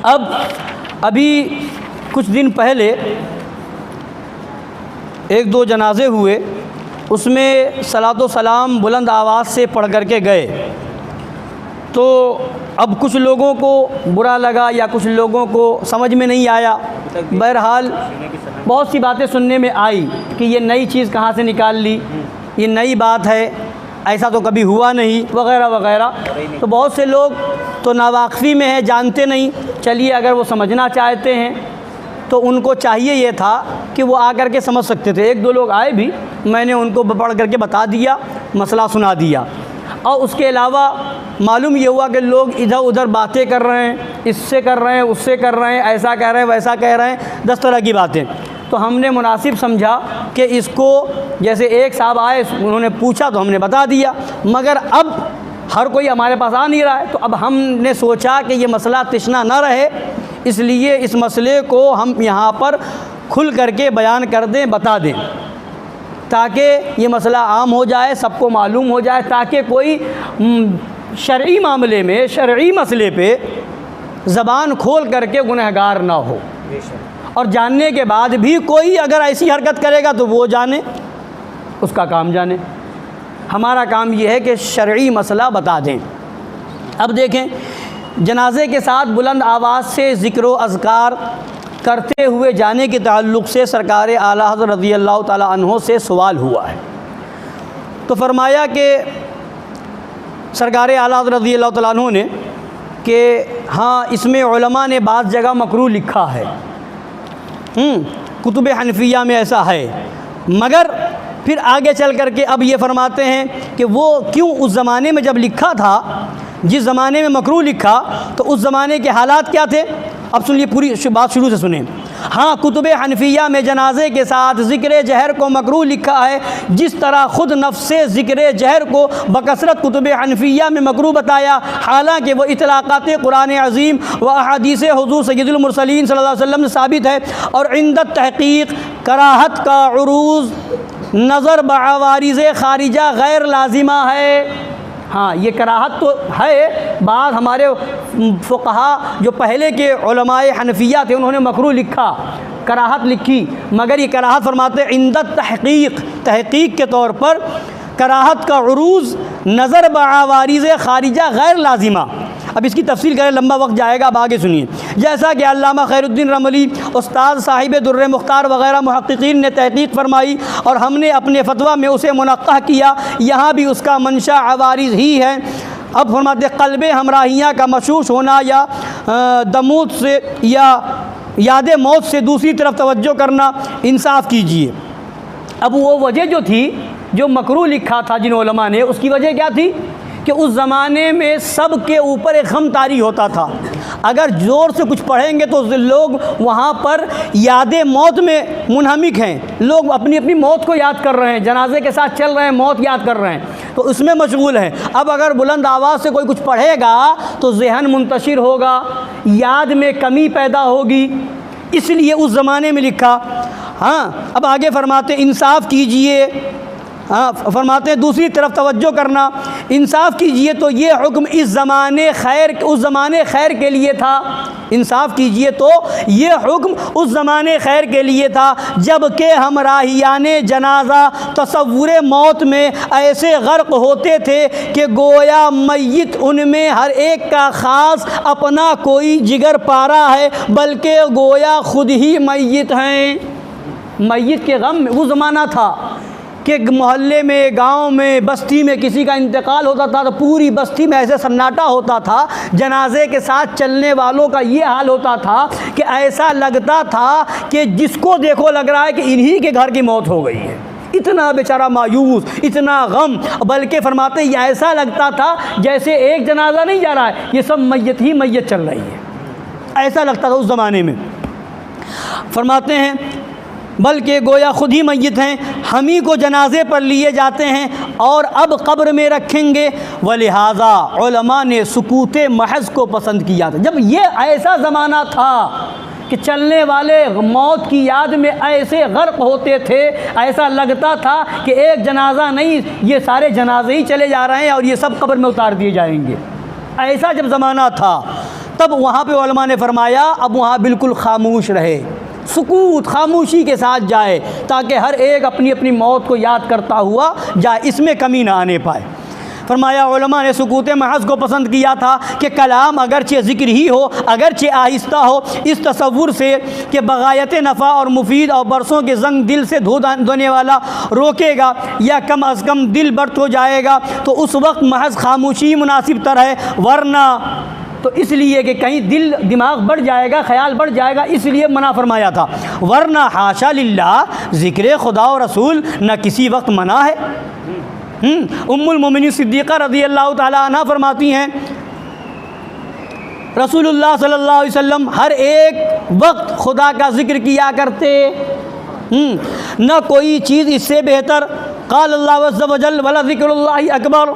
अभी कुछ दिन पहले एक दो जनाजे हुए, उसमें सलातो सलाम बुलंद आवाज़ से पढ़ कर के गए, तो अब कुछ लोगों को बुरा लगा या कुछ लोगों को समझ में नहीं आया। बहरहाल बहुत सी बातें सुनने में आई कि ये नई चीज़ कहाँ से निकाल ली, ये नई बात है, ऐसा तो कभी हुआ नहीं, वगैरह वगैरह। तो बहुत से लोग तो नावाक़फ़ी में है, जानते नहीं। चलिए, अगर वो समझना चाहते हैं तो उनको चाहिए ये था कि वो आकर के समझ सकते थे। एक दो लोग आए भी, मैंने उनको पढ़ करके बता दिया, मसला सुना दिया। और उसके अलावा मालूम ये हुआ कि लोग इधर उधर बातें कर रहे हैं, इससे कर रहे हैं, उससे कर रहे हैं, ऐसा कह रहे हैं, वैसा कह रहे हैं, 10 तरह की बातें। तो हमने मुनासिब समझा कि इसको, जैसे एक साहब आए, उन्होंने पूछा तो हमने बता दिया, मगर अब हर कोई हमारे पास आ नहीं रहा है। तो अब हमने सोचा कि ये मसला तिश्ना ना रहे, इसलिए इस मसले को हम यहाँ पर खुल करके बयान कर दें, बता दें, ताकि ये मसला आम हो जाए, सबको मालूम हो जाए, ताकि कोई शरई मामले में, शरई मसले पे ज़बान खोल करके गुनहगार ना हो। और जानने के बाद भी कोई अगर ऐसी हरकत करेगा तो वो जाने, उसका काम जाने। हमारा काम ये है कि शरई मसला बता दें। अब देखें, जनाजे के साथ बुलंद आवाज़ से ज़िक्र व अज़कार करते हुए जाने के ताल्लुक़ से सरकार आला हज़रत रज़ी अल्लाह ताला अन्हो से सवाल हुआ है। तो फरमाया कि सरकार आला हज़रत रज़ी अल्लाह ताला अन्हो ने कि हाँ, इसमें उलमा ने बाज़ जगह मकरूह लिखा है, कुतुब हनफिया में ऐसा है, मगर फिर आगे चल कर के अब ये फरमाते हैं कि वो क्यों उस ज़माने में जब लिखा था, जिस ज़माने में मकरूह लिखा, तो उस ज़माने के हालात क्या थे। अब सुनिए, पूरी बात शुरू से सुने। हाँ, कुतुब हनफिया में जनाजे के साथ ज़िक्र जहर को मकरूह लिखा है, जिस तरह ख़ुद नफ्स से ज़िक्र जहर को बकसरत कुतुब हनफिया में मकरूह बताया, हालांकि वो इतलाक़ात कुरान अज़ीम व अहादीस हुज़ूर सय्यदुल मुरसलीन सल्लल्लाहु अलैहि वसल्लम से साबित है। और इंदत तहक़ीक़ कराहत का उरूज़ नज़र बअवारिज़ खारिजा गैर लाजिमा है। हाँ, ये कराहत तो है, बाद हमारे फ़ुक़हा जो पहले के उलमाए हनफिया थे उन्होंने मकरूह लिखा, कराहत लिखी, मगर ये कराहत फरमाते इंदत तहक़ीक़ के तौर पर कराहत का उरूज़ नज़र बअवारिज़ खारिजा गैर लाजिमा। अब इसकी तफसील करें, लंबा वक्त जाएगा, अब आगे सुनिए। जैसा कि अल्लामा खैरुद्दीन रमली, उस्ताद साहिब दुर्र मुख्तार वग़ैरह मुहक़्क़ीक़ीन ने तहक़ीक़ फरमाई और हमने अपने फतवा में उसे मुनक़्क़ह किया, यहाँ भी उसका मंशा अवारिज़ ही है। अब फरमाते क़ल्ब हमराहियाँ का मशूश होना या दमूद से या याद मौत से दूसरी तरफ तवज्जो करना, इंसाफ़ कीजिए। अब वो वजह जो थी, जो मकरूह लिखा था जिन उलमा ने, उसकी वजह क्या थी कि उस ज़माने में सब के ऊपर एक गम तारी होता था। अगर ज़ोर से कुछ पढ़ेंगे तो लोग वहाँ पर याद मौत में मुनहमिक हैं, लोग अपनी अपनी मौत को याद कर रहे हैं, जनाजे के साथ चल रहे हैं, मौत याद कर रहे हैं, तो उसमें मशगूल हैं। अब अगर बुलंद आवाज़ से कोई कुछ पढ़ेगा तो ज़हन मुंतशिर होगा, याद में कमी पैदा होगी, इसलिए उस ज़माने में लिखा। हाँ, अब आगे फरमाते इंसाफ़ कीजिए। हाँ, फरमाते हैं दूसरी तरफ तवज्जो करना, इंसाफ़ कीजिए। तो ये हुक्म इस ज़माने खैर, उस ज़माने खैर के लिए था। इंसाफ़ कीजिए तो ये हुक्म उस ज़माने खैर के लिए था, जबकि हमराहियाने जनाजा तसव्वुर मौत में ऐसे गर्क होते थे कि गोया मय्यत उनमें हर एक का ख़ास अपना कोई जिगर पारा है, बल्कि गोया ख़ुद ही मय्यत हैं। मय्यत के गम में वो ज़माना था कि मोहल्ले में, गांव में, बस्ती में किसी का इंतकाल होता था तो पूरी बस्ती में ऐसे सन्नाटा होता था। जनाजे के साथ चलने वालों का ये हाल होता था कि ऐसा लगता था कि जिसको देखो लग रहा है कि इन्हीं के घर की मौत हो गई है। इतना बेचारा मायूस, इतना गम, बल्कि फरमाते ये ऐसा लगता था जैसे एक जनाजा नहीं जा रहा है, ये सब मैयत ही मैयत चल रही है, ऐसा लगता था उस ज़माने में। फरमाते हैं बल्कि गोया खुद ही मैयत हैं, हम ही को जनाजे पर लिए जाते हैं और अब कब्र में रखेंगे। वलिहाजा उलमा ने सुकूत महज को पसंद किया था। जब ये ऐसा ज़माना था कि चलने वाले मौत की याद में ऐसे गर्क होते थे, ऐसा लगता था कि एक जनाजा नहीं, ये सारे जनाजे ही चले जा रहे हैं और ये सब कब्र में उतार दिए जाएंगे, ऐसा जब ज़माना था, तब वहाँ पे उलमा ने फरमाया अब वहाँ बिल्कुल खामोश रहे, सुकूत खामोशी के साथ जाए, ताकि हर एक अपनी अपनी मौत को याद करता हुआ जाए, इसमें कमी ना आने पाए। फरमाया उलमा ने सुकूत महज़ को पसंद किया था कि कलाम अगरचे ज़िक्र ही हो, अगरचे आहिस्ता हो, इस तसव्वुर से कि बगायत नफ़ा और मुफीद और बरसों के जंग दिल से धोने वाला रोकेगा या कम अज़ कम दिल बर्त हो जाएगा, तो उस वक्त महज़ खामोशी मुनासिब तर है। वरना तो इसलिए कि कहीं दिल दिमाग बढ़ जाएगा, ख़याल बढ़ जाएगा, इसलिए मना फरमाया था। वरना हाशा लिल्लाह ज़िक्र खुदा और रसूल न किसी वक्त मना है। उम्मुल मोमिनीन सिद्दीक़ा रज़ियल्लाहु ताला अन्हा फरमाती हैं रसूलुल्लाह सल्लल्लाहु अलैहि वसल्लम हर एक वक्त खुदा का ज़िक्र किया करते, न कोई चीज़ इससे बेहतर। क़ाल अल्लाहु अज़्ज़ा व जल वला ज़िक्रुल्लाहि अकबर,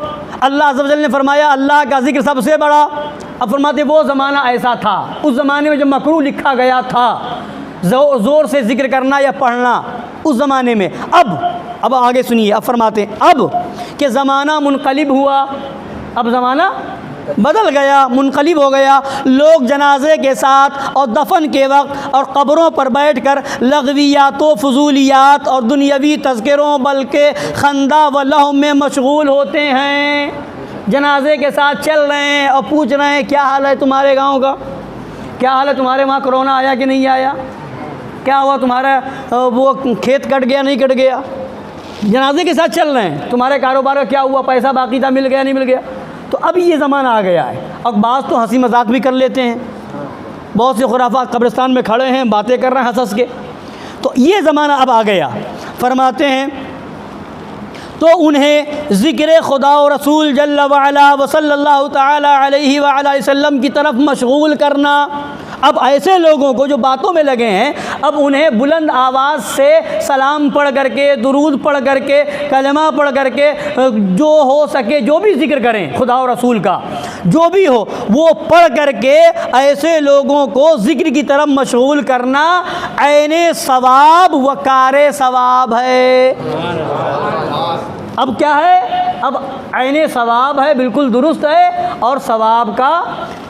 अल्लाह अज़्ज़ा व जल ने फरमाया अल्लाह का ज़िक्र सबसे बड़ा। अब फरमाते वो ज़माना ऐसा था, उस ज़माने में जब मकरूह लिखा गया था ज़ोर से ज़िक्र करना या पढ़ना, उस ज़माने में। अब आगे सुनिए, अब फरमाते हैं अब कि ज़माना मुनक़लिब हुआ, अब ज़माना बदल गया, मुनक़लिब हो गया। लोग जनाजे के साथ और दफन के वक्त और क़ब्रों पर बैठकर लग़वियातों, फ़ुज़ूलियात और दुनियावी तज़किरों बल्कि खंदा व लहव में मशगूल होते हैं। जनाजे के साथ चल रहे हैं और पूछ रहे हैं क्या हाल है तुम्हारे गाँव का, क्या हाल है तुम्हारे वहाँ कोरोना आया कि नहीं आया, क्या हुआ तुम्हारा वो खेत कट गया नहीं कट गया। जनाजे के साथ चल रहे हैं, तुम्हारे कारोबार का क्या हुआ, पैसा बाकी था मिल गया नहीं मिल गया। तो अब ये ज़माना आ गया है। और बाज़ तो हंसी मजाक भी कर लेते हैं, बहुत से खुराफात कब्रिस्तान में खड़े हैं बातें कर रहे हैं हंस के। तो ये ज़माना अब आ गया। फरमाते हैं तो उन्हें ज़िक्र खुदा और रसूल जल्ल व अला व सल्लल्लाहु तआला अलैहि व आला वसल्लम की तरफ मशगूल करना। अब ऐसे लोगों को जो बातों में लगे हैं, अब उन्हें बुलंद आवाज़ से सलाम पढ़ करके, दुरूद पढ़ करके, कलमा पढ़ करके, जो हो सके जो भी ज़िक्र करें खुदा और रसूल का, जो भी हो वो पढ़ करके ऐसे लोगों को ज़िक्र की तरफ मशगूल करना ऐने सवाब व कारे सवाब है। अब क्या है, अब ऐने सवाब है, बिल्कुल दुरुस्त है और सवाब का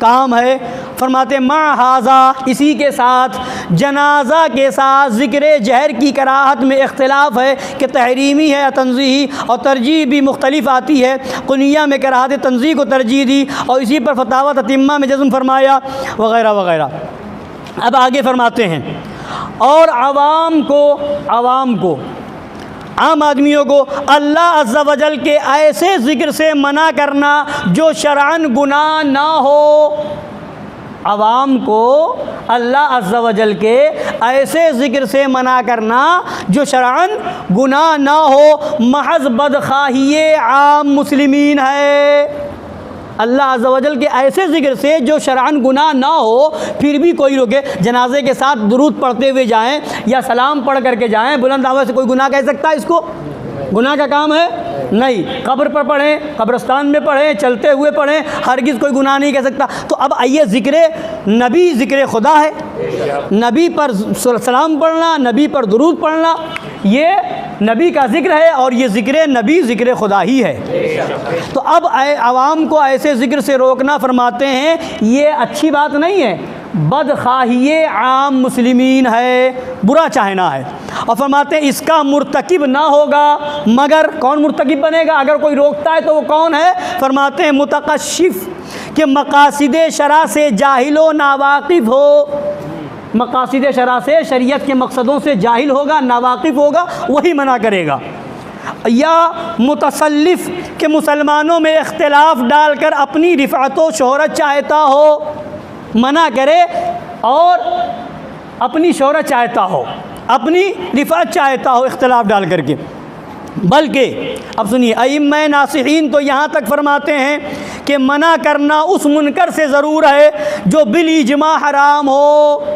काम है। फरमाते माँ हाजा, इसी के साथ जनाजा के साथ ज़िक्र जहर की कराहत में इख्तिलाफ़ है कि तहरीमी है या तंज़ीही, और तरजीह भी मुख्तलिफ आती है। कुनिया में कराहत तंज़ीह को तरजीह दी और इसी पर फतावा ततिम्मा में जज़्म फरमाया वग़ैरह वग़ैरह। अब आगे फरमाते हैं और आवाम को आम आदमियों को अल्लाह अज़्ज़ा वजल के ऐसे ज़िक्र से मना करना जो शरअन गुनाह ना हो। आवाम को अल्लाह अज़्ज़ा वजल के ऐसे ज़िक्र से मना करना जो शरअन गुनाह ना हो, महज़ बदख़ाही आम मुस्लिमीन है। अल्लाह अज़्ज़ा वजल के ऐसे ज़िक्र से जो शरअन गुनाह ना हो, फिर भी कोई रोके, जनाजे के साथ दुरूद पढ़ते हुए जाएं या सलाम पढ़ करके जाएं, बुलंद आवाज़ से कोई गुनाह कह सकता है इसको? गुनाह का काम है? नहीं। कब्र पर पढ़ें, कब्रिस्तान में पढ़ें, चलते हुए पढ़ें, हरगिज़ कोई गुनाह नहीं कह सकता। तो अब आइए ज़िक्र नबी ज़िक्र खुदा है, नबी पर सलाम पढ़ना, नबी पर दुरूद पढ़ना, ये नबी का ज़िक्र है और ये ज़िक्र नबी ज़िक्र खुदा ही है। तो अब आवाम को ऐसे ज़िक्र से रोकना, फरमाते हैं ये अच्छी बात नहीं है, बदख़ाही आम मुस्लिमीन है, बुरा चाहना है। और फरमाते हैं इसका मुर्तकिब ना होगा, मगर कौन मुर्तकिब बनेगा? अगर कोई रोकता है तो वो कौन है? फरमाते हैं मुतकशिफ़ के मकासिद शरा से जाहिलो नावाकिफ़ हो। मकासिद शरा से, शरीयत के मकसदों से जाहिल होगा, नावाकिफ़ होगा, वही मना करेगा। या मुतसल्लिफ़ के मुसलमानों में इख्तिलाफ़ डालकर अपनी रिफ़अत व शोहरत चाहता हो, मना करे और अपनी शोहरत चाहता हो, अपनी रिफ़अत चाहता हो इख्तिलाफ़ डाल करके। बल्कि अब सुनिए, अइम्मा नासिहीन तो यहाँ तक फरमाते हैं कि मना करना उस मुनकर से ज़रूर है जो बिल इजमा हराम हो।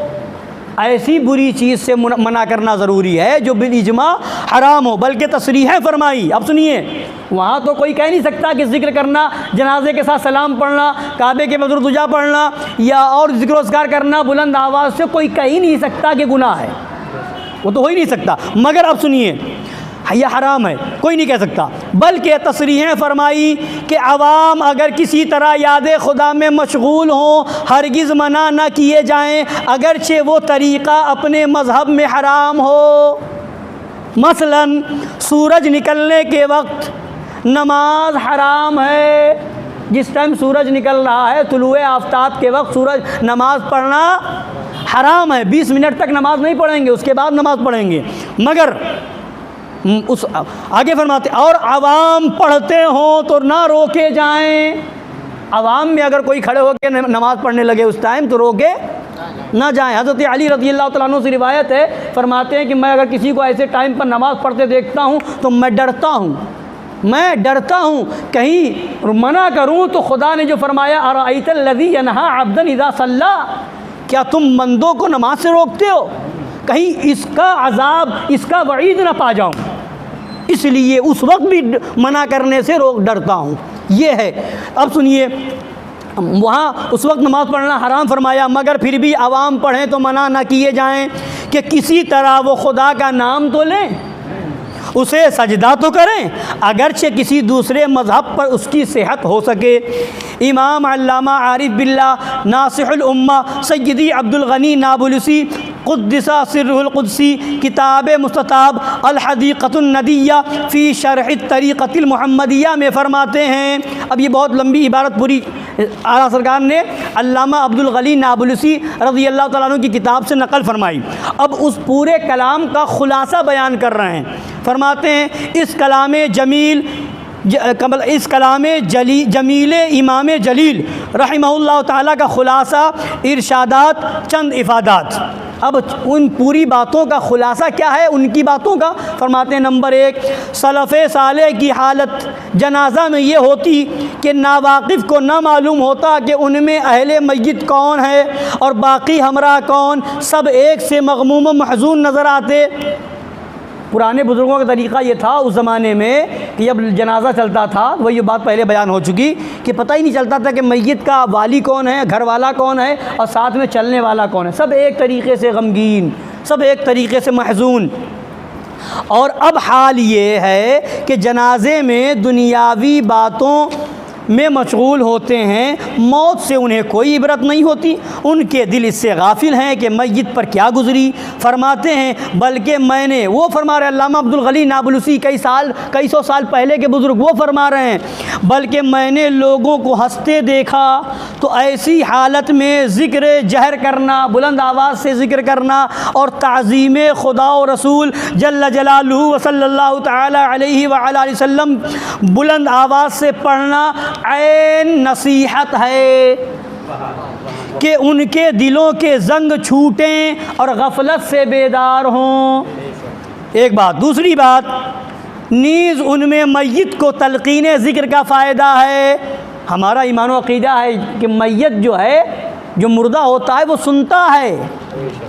ऐसी बुरी चीज़ से मना करना ज़रूरी है जो बिल इजमा हराम हो। बल्कि तसरीह फरमाई, अब सुनिए, वहाँ तो कोई कह नहीं सकता कि ज़िक्र करना, जनाजे के साथ सलाम पढ़ना, काबे के मदरुद दुजा पढ़ना या और ज़िक्र करना बुलंद आवाज़ से, कोई कह ही नहीं सकता कि गुनाह है, वो तो हो ही नहीं सकता। मगर अब सुनिए, यह हराम है, कोई नहीं कह सकता। बल्कि तसरीहें फरमाई कि अवाम अगर किसी तरह याद खुदा में मशगूल हों हरगिज़ मना न किए जाएँ, अगरचे वो तरीक़ा अपने मज़हब में हराम हो। मसलन सूरज निकलने के वक्त नमाज हराम है। जिस टाइम सूरज निकल रहा है तुलुए आफ्ताब के वक्त सूरज नमाज पढ़ना हराम है। 20 मिनट तक नमाज नहीं पढ़ेंगे, उसके बाद नमाज पढ़ेंगे। मगर उस आगे फरमाते और आवाम पढ़ते हों तो ना रोके जाएं। आवाम में अगर कोई खड़े होकर नमाज पढ़ने लगे उस टाइम तो रोके ना जाएं। हज़रत अली रज़ियल्लाहु तआला अन्हु से रिवायत है, फरमाते हैं कि मैं अगर किसी को ऐसे टाइम पर नमाज़ पढ़ते देखता हूँ तो मैं डरता हूँ कहीं मना करूँ तो खुदा ने जो फरमाया अरअयतल लज़ी यनहा अब्दन इज़ा सल्ला, क्या तुम बंदों को नमाज से रोकते हो, कहीं इसका अज़ाब इसका वईद ना पा जाऊँ, इसलिए उस वक्त भी मना करने से डरता हूँ। ये है। अब सुनिए, वहाँ उस वक्त नमाज़ पढ़ना हराम फरमाया, मगर फिर भी आवाम पढ़ें तो मना ना किए जाएं कि किसी तरह वो खुदा का नाम तो लें, उसे सजदा तो करें, अगरचे किसी दूसरे मज़हब पर उसकी सेहत हो सके। इमाम अल्लामा आरिफ बिल्लाह नासिहुल उम्मा सय्यदी अब्दुल गनी नाबुलसी क़ुद्दिसा सिर्रुल क़ुद्सी किताब मुस्तताब अल हदीक़तुन नदिया फ़ी शरह तरीक़तिल मुहम्मदिया में फ़रमाते हैं। अब ये बहुत लंबी इबारत पूरी आला सरकार ने अल्लामा अब्दुल गनी नाबुलसी रज़ियल्लाहु तआला अन्हु की किताब से नक़ल फरमाई। अब उस पूरे कलाम का ख़ुलासा बयान कर रहे हैं। फरमाते हैं इस कलाम जमील इमाम जलील रहिमहुल्लाह ताला का ख़ुलासा इरशादात चंद इफ़ादात। अब उन पूरी बातों का ख़ुलासा क्या है उनकी बातों का? फरमाते हैं नंबर 1, सलफ़े साले की हालत जनाजा में ये होती कि नावाकिफ़ को ना मालूम होता कि उनमें अहले मय्यत कौन है और बाकी हमरा कौन, सब एक से मग़मूम व महज़ून नज़र आते। पुराने बुज़ुर्गों का तरीक़ा ये था उस ज़माने में कि जब जनाजा चलता था, वही ये बात पहले बयान हो चुकी, कि पता ही नहीं चलता था कि मैयत का वाली कौन है, घर वाला कौन है और साथ में चलने वाला कौन है। सब एक तरीक़े से गमगीन, सब एक तरीक़े से महज़ून। और अब हाल ये है कि जनाजे में दुनियावी बातों में मशगूल होते हैं, मौत से उन्हें कोई इबरत नहीं होती, उनके दिल इससे गाफिल हैं कि मैयत पर क्या गुज़री। फरमाते हैं बल्कि मैंने, वो फरमा रहे अल्लामा अब्दुल गनी नाबुलसी कई सौ साल पहले के बुज़ुर्ग, वो फरमा रहे हैं बल्कि मैंने लोगों को हंसते देखा तो ऐसी हालत में ज़िक्र जहर करना, बुलंद आवाज़ से ज़िक्र करना और ताज़ीम खुदा और रसूल जल्ल जलालुहु व सल्लल्लाहु तआला अलैहि व अला वसल्लम बुलंद आवाज़ से पढ़ना ऐन नसीहत है कि उनके दिलों के जंग छूटें और गफलत से बेदार हों। एक बात। दूसरी बात, नीज़ उनमें मैयत को तलक़ीन ज़िक्र का फ़ायदा है। हमारा ईमान व अक़ीदा है कि मैयत जो है, जो मुर्दा होता है वो सुनता है,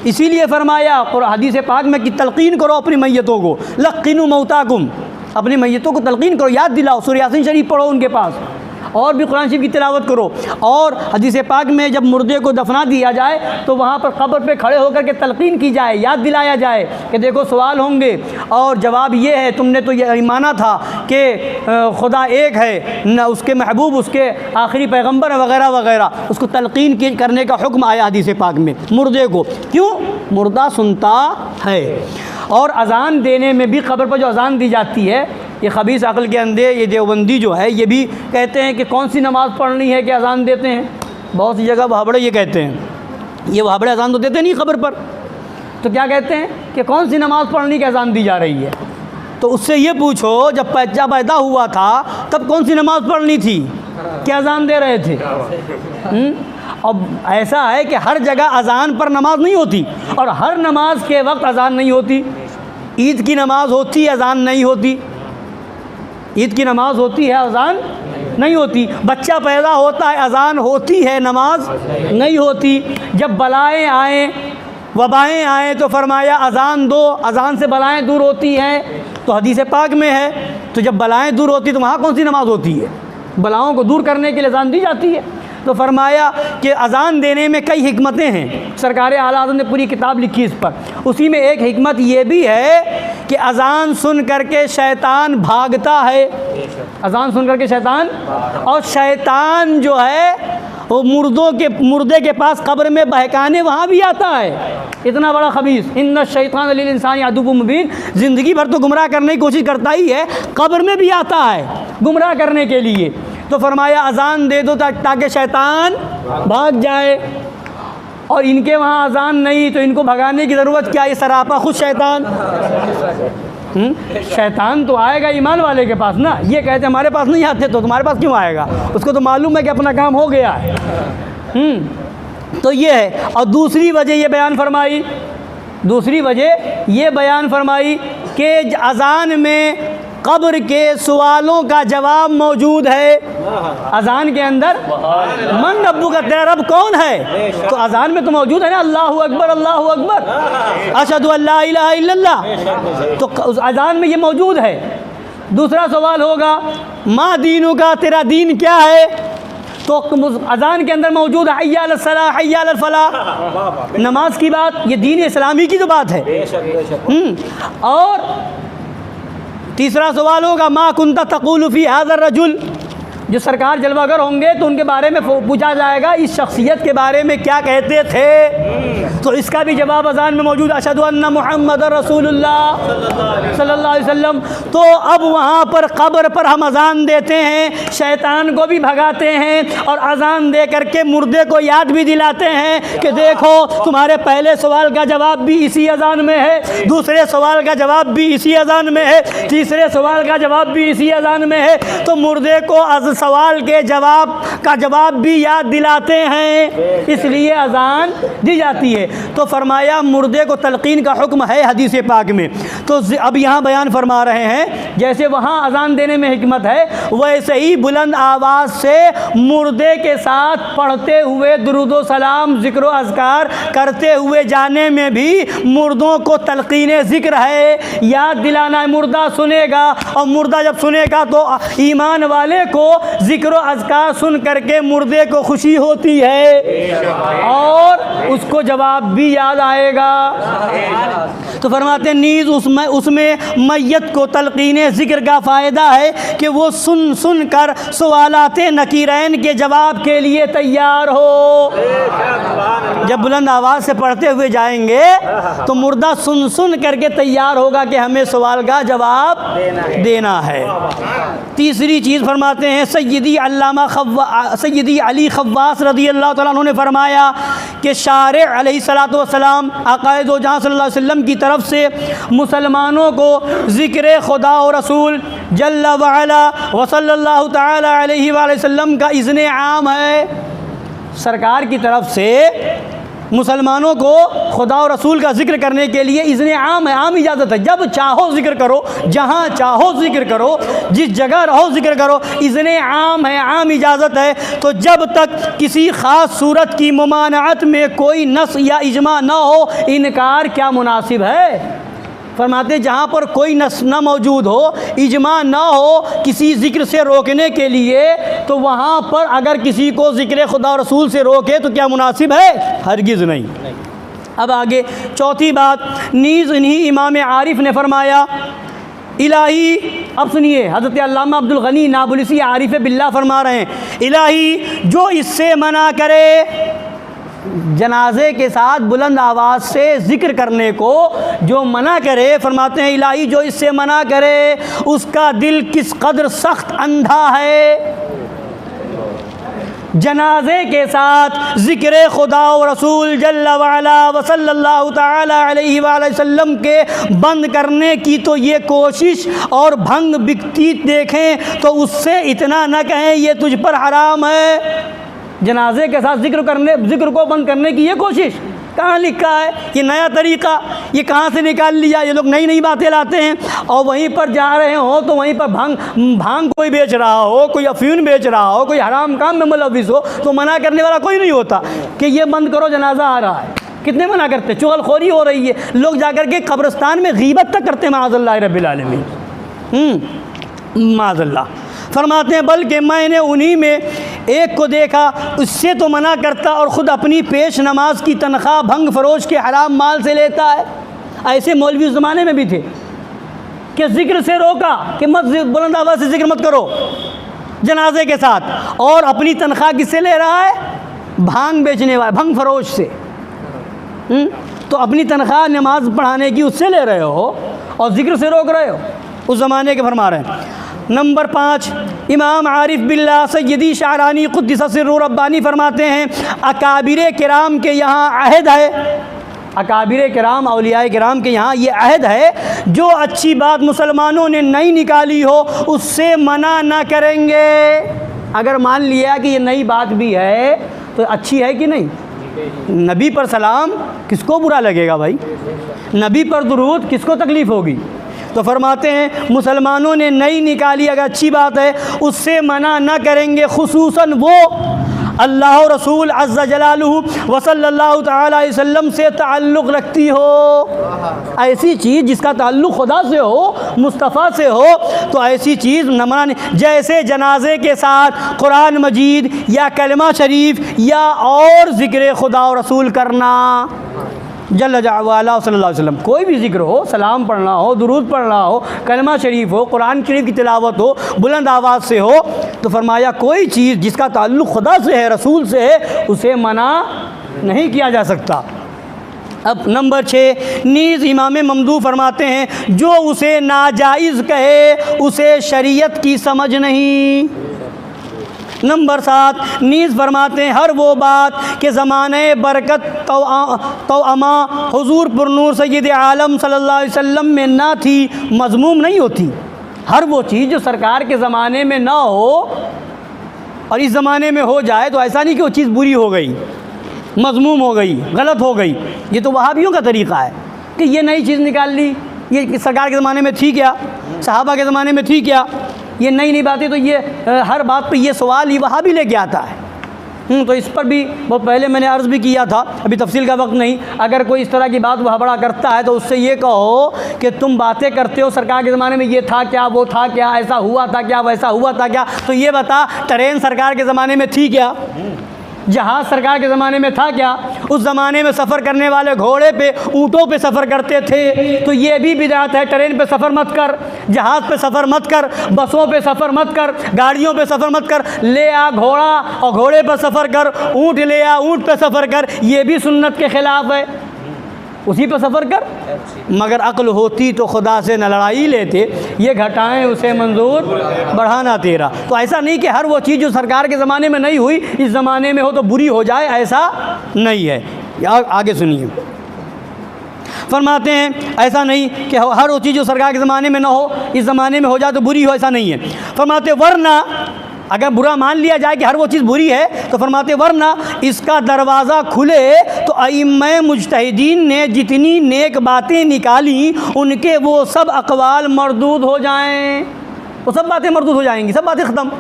इसीलिए फरमाया और हदीस पाक में कि तलक़ीन करो अपनी मैयतों को, लक़िनु मौताकुम, अपनी मैयतों को तलक़ीन करो, याद दिलाओ, सूरह यासीन शरीफ पढ़ो उनके पास और भी कुरान शरीफ की तिलावत करो। और हदीस पाक में जब मुर्दे को दफना दिया जाए तो वहाँ पर कब्र पे खड़े होकर के तलक़ीन की जाए, याद दिलाया जाए कि देखो सवाल होंगे और जवाब ये है, तुमने तो ये माना था कि खुदा एक है, न उसके महबूब उसके आखिरी पैगम्बर वगैरह वगैरह। उसको तलक़ीन करने का हुक्म आया हदीस पाक में मुर्दे को। क्यों? मुर्दा सुनता है। और अज़ान देने में भी कब्र पर जो अज़ान दी जाती है, ये खबीस अक़ल के अंधे ये देवबंदी जो है ये भी कहते हैं कि कौन सी नमाज़ पढ़नी है कि अज़ान देते हैं। बहुत सी जगह वहाबड़े ये कहते हैं, ये वहाबड़े अज़ान तो देते नहीं कब्र पर, तो क्या कहते हैं कि कौन सी नमाज़ पढ़नी की अज़ान दी जा रही है। तो उससे ये पूछो जब बच्चा पैदा हुआ था तब कौन सी नमाज़ पढ़नी थी, क्या अज़ान दे रहे थे? अब ऐसा है कि हर जगह अज़ान पर नमाज नहीं होती और हर नमाज के वक्त अज़ान नहीं होती। ईद की नमाज़ होती है, अज़ान नहीं होती। ईद की नमाज़ होती है, अज़ान नहीं होती। बच्चा पैदा होता है, अज़ान होती है, नमाज नहीं होती। जब बलाएँ आएँ, वबाएँ आएँ तो फरमाया अज़ान दो, अज़ान से बलाएँ दूर होती हैं, तो हदीस पाक में है। तो जब बलाएँ दूर होती तो वहाँ कौन सी नमाज़ होती है? बलाओं को दूर करने के लिए अज़ान दी जाती है। तो फरमाया कि अज़ान देने में कई हिकमतें हैं। सरकार आला हज़रत ने पूरी किताब लिखी इस पर। उसी में एक हिकमत ये भी है कि अज़ान सुन करके शैतान भागता है, अज़ान सुन करके शैतान, और शैतान जो है वो मुर्दे के पास कब्र में बहकाने वहाँ भी आता है। इतना बड़ा खबीस, इन्ना शैतान लिल इंसान अदुव्वुम मुबीन, ज़िंदगी भर तो गुमराह करने की कोशिश करता ही है, कब्र में भी आता है गुमराह करने के लिए। तो फरमाया अज़ान दे दो ताकि शैतान भाग जाए, और इनके वहाँ अज़ान नहीं तो इनको भगाने की ज़रूरत क्या, ये सरापा खुद शैतान। शैतान तो आएगा ईमान वाले के पास ना, ये कहते हमारे पास नहीं आते तो तुम्हारे पास क्यों आएगा, उसको तो मालूम है कि अपना काम हो गया है। तो ये है। और दूसरी वजह ये बयान फरमाई, दूसरी वजह ये बयान फरमाई कि अज़ान में कब्र के सवालों का जवाब मौजूद है। अज़ान के अंदर मन रब्बुका, तेरा रब कौन है, तो अज़ान में तो मौजूद है ना, अल्लाहु अकबर अल्लाहु अकबर अशहदु अल्ला इलाहा इल्लल्लाह, तो उस अज़ान में ये मौजूद है। दूसरा सवाल होगा मा दीनु का, तेरा दीन क्या है, तो अज़ान के अंदर मौजूद है हय्या अलस सलाह हय्या अलल फलाह, नमाज की बात, ये दीन इस्लामी की तो बात है। और तीसरा सवाल होगा मा कुंता तक़ूलु फ़ी हाज़ा रजुल, जो सरकार जलवागर होंगे तो उनके बारे में पूछा जाएगा इस शख्सियत के बारे में क्या कहते थे, तो इसका भी जवाब अज़ान में मौजूद, अशहदु अन्ना मुहम्मदर रसूलुल्लाह सल्लल्लाहु अलैहि वसल्लम। तो अब वहाँ पर कब्र पर हम अज़ान देते हैं, शैतान को भी भगाते हैं, और अज़ान दे करके मुर्दे को याद भी दिलाते हैं कि देखो तुम्हारे पहले सवाल का जवाब भी इसी अज़ान में है, दूसरे सवाल का जवाब भी इसी अज़ान में है, तीसरे सवाल का जवाब भी इसी अज़ान में है। तो मुर्दे को सवाल के जवाब का जवाब भी याद दिलाते हैं, इसलिए अज़ान दी जाती है। तो फरमाया मुर्दे को तलक़ीन का हुक्म है हदीस पाक में। तो अब यहाँ बयान फरमा रहे हैं जैसे वहाँ अज़ान देने में हिकमत है, वैसे ही बुलंद आवाज़ से मुर्दे के साथ पढ़ते हुए दुरूद सलाम ज़िक्र अज़कार करते हुए जाने में भी मुर्दों को तलक़ीन ज़िक्र है, याद दिलाना है। मुर्दा सुनेगा, और मुर्दा जब सुनेगा तो ईमान वाले को ज़िक्र अज़कार सुन करके मुर्दे को खुशी होती है और उसको जवाब भी याद आएगा। तो फरमाते हैं नीज़ उसमें मैयत को तलक़ीन ज़िक्र का फ़ायदा है कि वो सुन सुन कर सवालाते नकीरैन के जवाब के लिए तैयार हो। जब बुलंद आवाज़ से पढ़ते हुए जाएंगे तो मुर्दा सुन सुन करके तैयार होगा कि हमें सवाल का जवाब देना है। तीसरी चीज़ फरमाते हैं सय्यदी अली खव्वास रज़ी अल्लाह तआला अन्हु ने फरमाया कि शारे अलैहिस्सलातु वस्सलाम आक़ाए दो जहां सल्लल्लाहु अलैहि वसल्लम की तरफ से मुसलमानों को ज़िक्र खुदा और रसूल जल्ला व अला व सल्लल्लाहु तआला अलैहि वसल्लम का इज़्न आम है। सरकार की तरफ से मुसलमानों को खुदा और रसूल का ज़िक्र करने के लिए इज़्न आम है, आम इजाज़त है। जब चाहो ज़िक्र करो, जहाँ चाहो ज़िक्र करो, जिस जगह रहो ज़िक्र करो, इज़्न आम है, आम इजाज़त है। तो जब तक किसी ख़ास सूरत की मुमानअत में कोई नस या इजमा न हो, इनकार क्या मुनासिब है। फरमाते जहाँ पर कोई नस न मौजूद हो, इजमा न हो किसी ज़िक्र से रोकने के लिए, तो वहाँ पर अगर किसी को ज़िक्र खुदा और रसूल से रोके तो क्या मुनासिब है, हरगिज़ नहीं। अब आगे चौथी बात, नीज़ इन्हीं इमाम आरिफ ने फरमाया इलाही, अब सुनिए हज़रत अल्लामा अब्दुल गनी नाबुलसी आरिफ बिल्लाह फरमा रहे हैं, इलाही जो इससे मना करे, जनाजे के साथ बुलंद आवाज़ से ज़िक्र करने को जो मना करे, फरमाते हैं इलाही जो इससे मना करे उसका दिल किस कदर सख्त अंधा है। जनाजे के साथ ज़िक्र खुदा व रसूल जल्ला व अला व सल्लल्लाहु तआला अलैहि वसल्लम के बंद करने की तो ये कोशिश और भंग बिकती देखें तो उससे इतना न कहें ये तुझ पर हराम है। जनाजे के साथ ज़िक्र को बंद करने की ये कोशिश कहाँ लिखा है, ये नया तरीक़ा ये कहाँ से निकाल लिया। ये लोग नई नई बातें लाते हैं और वहीं पर जा रहे हो तो वहीं पर भांग कोई बेच रहा हो, कोई अफीम बेच रहा हो, कोई हराम काम में मुलव्विस हो तो मना करने वाला कोई नहीं होता कि ये बंद करो जनाजा आ रहा है। कितने मना करते, चुगलखोरी हो रही है, लोग जाकर के कब्रिस्तान में गीबत तक करते हैं माअज़ल्लाह रब्बिल आलमीन, माअज़ल्लाह। फरमाते हैं बल्कि मैंने उन्हीं में एक को देखा, उससे तो मना करता और ख़ुद अपनी पेश नमाज की तनख्वाह भंग फरोश के हराम माल से लेता है। ऐसे मौलवी उस ज़माने में भी थे, कि ज़िक्र से रोका कि मत बुलंद आवाज़ से ज़िक्र मत करो जनाजे के साथ। और अपनी तनख्वाह किससे ले रहा है? भांग बेचने वाले, भंग फरोश से। तो अपनी तनख्वाह नमाज पढ़ाने की उससे ले रहे हो और ज़िक्र से रोक रहे हो। उस ज़माने के फरमा रहे हैं। नंबर 5, इमाम आरिफ बिल्लाह सय्यदी शारानी क़ुद्दिस सिर्रुहु रब्बानी फरमाते हैं, अकाबिर किराम के यहाँ अहद है, अकाबिर किराम औलिया किराम के यहाँ ये अहद है, जो अच्छी बात मुसलमानों ने नहीं निकाली हो उससे मना ना करेंगे। अगर मान लिया कि ये नई बात भी है तो अच्छी है कि नहीं? नबी पर सलाम किसको बुरा लगेगा भाई? नबी पर दुरूद किसको तकलीफ़ होगी? तो फरमाते हैं मुसलमानों ने नई निकाली, अगर अच्छी बात है उससे मना ना करेंगे, खुसूसन वो अल्लाह और रसूल अज़्ज़ा जलालुहु व सल्लल्लाहु तआला अलैहि वसल्लम से ताल्लुक़ रखती हो। ऐसी चीज़ जिसका ताल्लुक़ खुदा से हो, मुस्तफ़ा से हो, तो ऐसी चीज़ न मनानी। जैसे जनाजे के साथ कुरान मजीद या कलमा शरीफ या और ज़िक्र खुदा और रसूल करना, जल्ल जलाला सल्लल्लाहु अलैहि वसल्लम, कोई भी ज़िक्र हो, सलाम पढ़ना हो, दुरूद पढ़ना हो, कलमा शरीफ हो, कुरान शरीफ की तिलावत हो, बुलंद आवाज़ से हो, तो फरमाया कोई चीज़ जिसका ताल्लुक़ खुदा से है, रसूल से है, उसे मना नहीं किया जा सकता। अब नंबर 6, नीज़ इमाम ममदू फरमाते हैं, जो उसे नाजायज़ कहे उसे शरीयत की समझ नहीं। नंबर 7, नीज़ फरमाते हैं, हर वो बात के ज़माने बरकत तौअमा हुज़ूर पुरनूर सय्यद आलम सल्लल्लाहु अलैहि वसल्लम में ना थी, मज़मूम नहीं होती। हर वो चीज़ जो सरकार के ज़माने में ना हो और इस ज़माने में हो जाए तो ऐसा नहीं कि वो चीज़ बुरी हो गई, मज़मूम हो गई, गलत हो गई। ये तो वहाबियों का तरीक़ा है कि ये नई चीज़ निकाल ली, ये सरकार के ज़माने में थी क्या, सहाबा के ज़माने में थी क्या, ये नई बातें। तो ये हर बात पे ये सवाल ये वहाँ भी लेके आता है। तो इस पर भी बहुत पहले मैंने अर्ज़ भी किया था, अभी तफसील का वक्त नहीं। अगर कोई इस तरह की बात वह बड़ा करता है तो उससे ये कहो कि तुम बातें करते हो सरकार के ज़माने में ये था क्या, वो था क्या, ऐसा हुआ था क्या, वैसा हुआ था क्या, तो ये बता ट्रेन सरकार के ज़माने में थी क्या, जहाज़ सरकार के ज़माने में था क्या, उस ज़माने में सफ़र करने वाले घोड़े पे ऊँटों पे सफ़र करते थे, तो ये भी बिदअत है। ट्रेन पे सफ़र मत कर, जहाज़ पे सफ़र मत कर, बसों पे सफ़र मत कर, गाड़ियों पे सफ़र मत कर, ले आ घोड़ा और घोड़े पर सफ़र कर, ऊँट ले आ ऊँट पे सफ़र कर, ये भी सुन्नत के ख़िलाफ़ है, उसी पर सफ़र कर। मगर अक्ल होती तो खुदा से न लड़ाई लेते, ये घटाएं उसे मंजूर बढ़ाना तेरा। तो ऐसा नहीं कि हर वो चीज़ जो सरकार के ज़माने में नहीं हुई इस ज़माने में हो तो बुरी हो जाए, ऐसा नहीं है। आगे सुनिए, फरमाते हैं ऐसा नहीं कि हर वो चीज़ जो सरकार के ज़माने में ना हो इस ज़माने में हो जाए तो बुरी हो, ऐसा नहीं है। फरमाते वरना अगर बुरा मान लिया जाए कि हर वो चीज़ बुरी है तो फरमाते वरना इसका दरवाज़ा खुले तो अइम्मा मुज्तहिदीन ने जितनी नेक बातें निकाली उनके वो सब अक़वाल मरदूद हो जाएं, वो सब बातें मरदूद हो जाएंगी, सब बातें ख़त्म।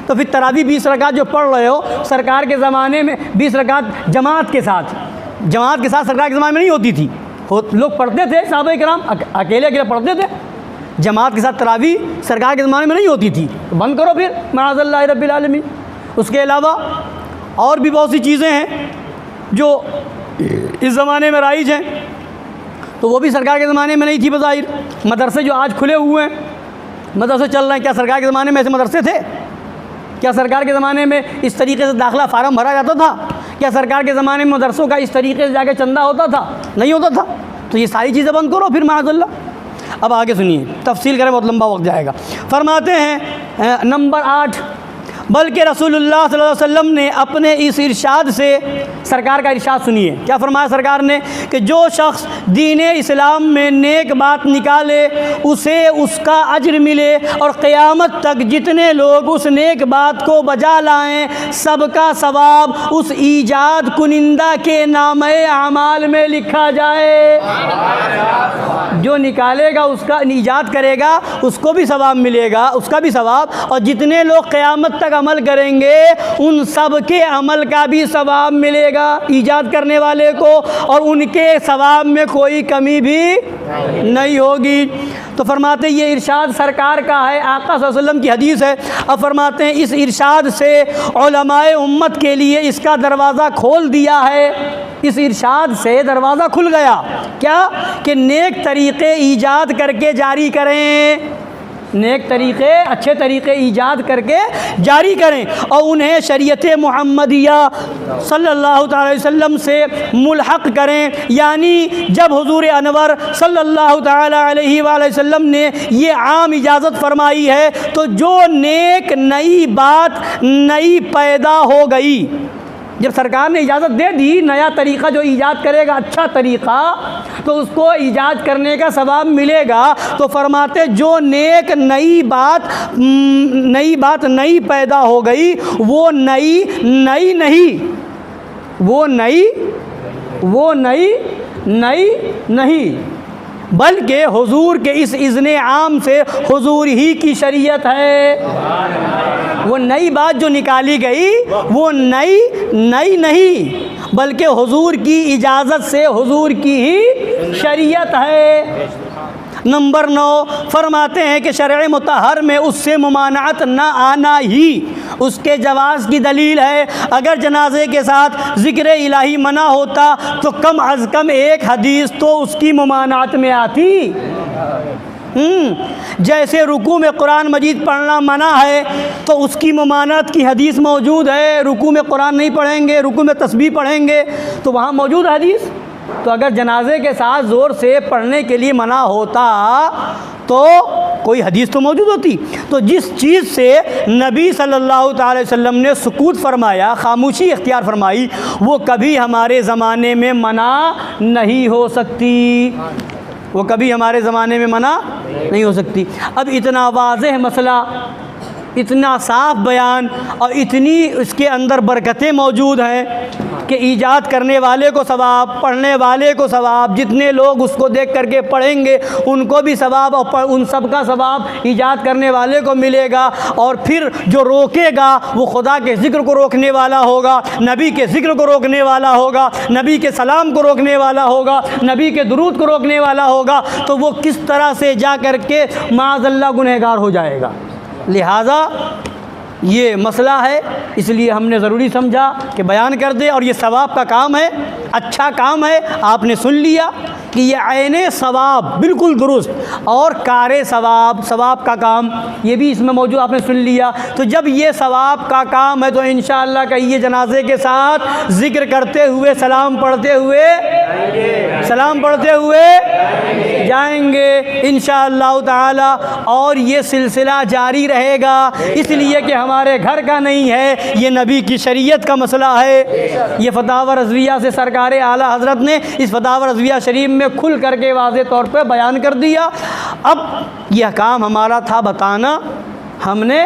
तो फिर तरावी 20 रकात जो पढ़ रहे हो सरकार के ज़माने में 20 रकात जमात के साथ सरकार के ज़माने में नहीं होती थी, लोग पढ़ते थे, सहाबा किराम अकेले अकेले पढ़ते थे, जमात के साथ तरावी सरकार के ज़माने में नहीं होती थी, तो बंद करो फिर माअज़ल्लाहि रब्बिल आलमीन। उसके अलावा और भी बहुत सी चीज़ें हैं जो इस ज़माने में राइज हैं, तो वो भी सरकार के ज़माने में नहीं थी बज़ाहिर। मदरसे जो आज खुले हुए हैं, मदरसे चल रहे हैं, क्या सरकार के ज़माने में ऐसे मदरसे थे? क्या सरकार के ज़माने में इस तरीके से दाखिला फार्म भरा जाता था? क्या सरकार के ज़माने में मदरसों का इस तरीके से जाके चंदा होता था? नहीं होता था। तो ये सारी चीज़ें बंद करो फिर माअज़ल्लाह। अब आगे सुनिए, तफसील करें बहुत लंबा वक्त जाएगा। फरमाते हैं नंबर 8, बल्कि रसूलुल्लाह सल्लल्लाहु अलैहि वसल्लम ने अपने इस इरशाद से, सरकार का इरशाद सुनिए, क्या फरमाया सरकार ने कि जो शख्स दीन इस्लाम में नेक बात निकाले उसे उसका अज्र मिले और क़यामत तक जितने लोग उस नेक बात को बजा लाएं सबका सवाब उस ईजाद कुनिंदा के नामे अमाल में लिखा जाए। जो निकालेगा उसका, ईजाद करेगा उसको भी सवाब मिलेगा, उसका भी सवाब, और जितने लोग क़यामत तक अमल करेंगे उन सब के अमल का भी सवाब मिलेगा ईजाद करने वाले को, और उनके सवाब में कोई कमी भी नहीं होगी। तो फरमाते ये इरशाद सरकार का है, आका सल्लल्लाहु अलैहि वसल्लम की हदीस है। अब फरमाते हैं इस इरशाद से उलमाए उम्मत के लिए इसका दरवाज़ा खोल दिया है, इस इरशाद से दरवाज़ा खुल गया। क्या कि नेक तरीक़े ईजाद करके जारी करें, नेक तरीक़े अच्छे तरीक़े ईजाद करके जारी करें और उन्हें शरीयत मुहम्मदिया सल्लल्लाहु अलैहि वसल्लम से मुल्हक़ करें। यानी जब हुज़ूर अनवर सल्लल्लाहु अलैहि वसल्लम ने ये आम इजाज़त फरमाई है तो जो नेक नई बात नई पैदा हो गई, जब सरकार ने इजाज़त दे दी नया तरीक़ा जो ईजाद करेगा अच्छा तरीक़ा तो उसको ईजाद करने का सवाब मिलेगा। तो फरमाते जो नेक नई बात नई पैदा हो गई वो नई नहीं बल्कि हुजूर के इस इज़्ने आम से हुजूर ही की शरीयत है। वो नई बात जो निकाली गई वो नई नहीं बल्कि हुजूर की इजाज़त से हुजूर की ही शरीयत है। नंबर 9 फरमाते हैं कि शरअ मुतहर में उससे मुमानअत न आना ही उसके जवाज़ की दलील है। अगर जनाजे के साथ ज़िक्र इलाही मना होता तो कम अज़ कम एक हदीस तो उसकी मुमानअत में आती। जैसे रुकू में कुरान मजीद पढ़ना मना है तो उसकी मुमानत की हदीस मौजूद है। रुकू में कुरान नहीं पढ़ेंगे, रुकू में तस्बीह पढ़ेंगे तो वहाँ मौजूद हदीस। तो अगर जनाजे के साथ ज़ोर से पढ़ने के लिए मना होता तो कोई हदीस तो मौजूद होती। तो जिस चीज़ से नबी सल्लल्लाहु अलैहि वसल्लम ने सुकूत फरमाया, खामोशी इख्तियार फरमाई, वो कभी हमारे ज़माने में मना नहीं हो सकती, वो कभी हमारे ज़माने में मना नहीं हो सकती। अब इतना वाज़ेह मसला, इतना साफ़ बयान और इतनी इसके अंदर बरकतें मौजूद हैं कि ईजाद करने वाले को सवाब, पढ़ने वाले को सवाब, जितने लोग उसको देख करके पढ़ेंगे उनको भी सवाब और उन सब का सवाब ईजाद करने वाले को मिलेगा। और फिर जो रोकेगा वो खुदा के ज़िक्र को रोकने वाला होगा, नबी के ज़िक्र को रोकने वाला होगा, नबी के सलाम को रोकने वाला होगा, नबी के दुरूद को रोकने वाला होगा। तो वो किस तरह से जा कर के माज़अल्लाह गुनहगार हो जाएगा। लिहाजा ये मसला है, इसलिए हमने ज़रूरी समझा कि बयान कर दे। और ये सवाब का काम है, अच्छा काम है। आपने सुन लिया कि ये आयने सवाब बिल्कुल दुरुस्त और कारे सवाब, सवाब का काम ये भी इसमें मौजूद, आपने सुन लिया। तो जब ये सवाब का काम है तो इंशाअल्लाह कहिए जनाजे के साथ ज़िक्र करते हुए सलाम पढ़ते हुए जाएंगे इंशाअल्लाह ताला। और ये सिलसिला जारी रहेगा, इसलिए कि हमारे घर का नहीं है, ये नबी की शरीयत का मसला है। ये फतावा रज़विया से सरकार आला हज़रत ने इस फतावा रज़विया शरीफ में खुल करके वाज़े तौर पे बयान कर दिया। अब यह काम हमारा था बताना, हमने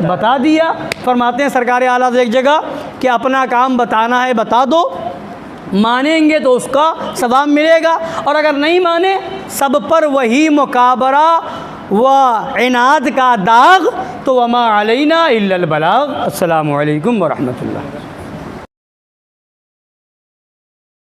बता दिया। फरमाते हैं सरकार आला से एक जगह कि अपना काम बताना है बता दो, मानेंगे तो उसका सवाब मिलेगा और अगर नहीं माने सब पर वही मुकाबरा व इनाद का दाग, तो वमा अलैना इल्लल बलाग। अस्सलामु अलैकुम व रहमतुल्लाह।